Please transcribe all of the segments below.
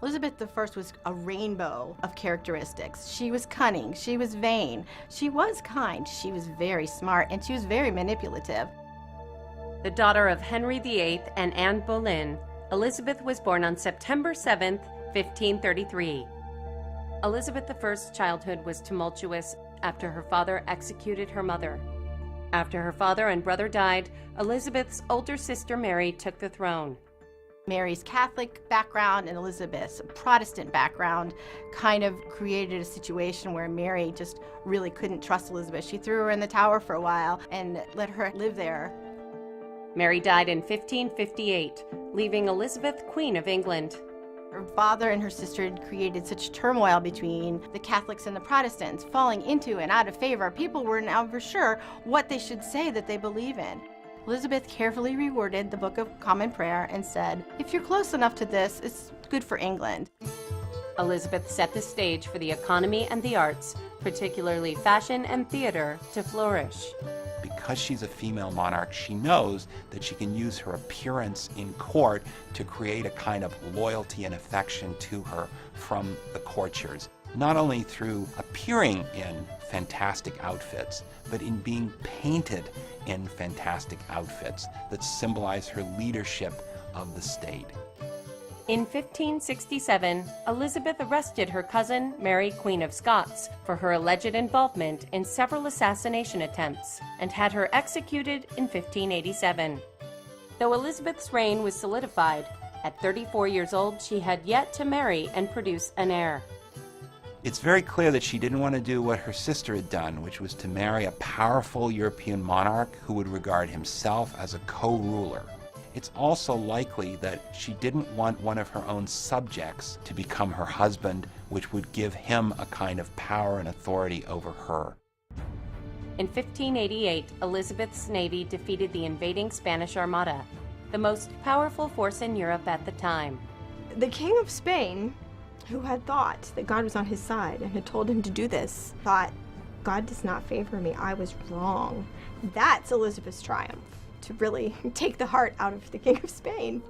Elizabeth I was a rainbow of characteristics. She was cunning, she was vain, she was kind, she was very smart, and she was very manipulative. The daughter of Henry VIII and Anne Boleyn, Elizabeth was born on September 7, 1533. Elizabeth I's childhood was tumultuous after her father executed her mother. After her father and brother died, Elizabeth's older sister Mary took the throne. Mary's Catholic background and Elizabeth's Protestant background kind of created a situation where Mary just really couldn't trust Elizabeth. She threw her in the tower for a while and let her live there. Mary died in 1558, leaving Elizabeth Queen of England. Her father and her sister had created such turmoil between the Catholics and the Protestants, falling into and out of favor. People were never sure what they should say that they believe in. Elizabeth carefully reworded the Book of Common Prayer and said, if you're close enough to this, it's good for England. Elizabeth set the stage for the economy and the arts, particularly fashion and theater, to flourish. Because she's a female monarch, she knows that she can use her appearance in court to create a kind of loyalty and affection to her from the courtiers. Not only through appearing in fantastic outfits, but in being painted in fantastic outfits that symbolize her leadership of the state. In 1567, Elizabeth arrested her cousin, Mary, Queen of Scots, for her alleged involvement in several assassination attempts, and had her executed in 1587. Though Elizabeth's reign was solidified, at 34 years old she had yet to marry and produce an heir. It's very clear that she didn't want to do what her sister had done, which was to marry a powerful European monarch who would regard himself as a co-ruler. It's also likely that she didn't want one of her own subjects to become her husband, which would give him a kind of power and authority over her. In 1588, Elizabeth's navy defeated the invading Spanish Armada, the most powerful force in Europe at the time. The King of Spain, who had thought that God was on his side and had told him to do this, thought, God does not favor me, I was wrong. That's Elizabeth's triumph, to really take the heart out of the King of Spain.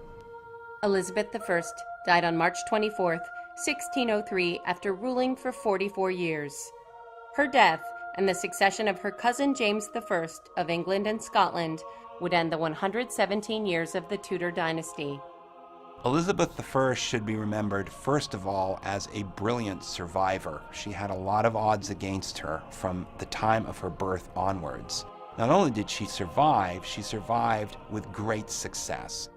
Elizabeth I died on March 24, 1603, after ruling for 44 years. Her death and the succession of her cousin James I of England and Scotland would end the 117 years of the Tudor dynasty. Elizabeth I should be remembered, first of all, as a brilliant survivor. She had a lot of odds against her from the time of her birth onwards. Not only did she survive with great success.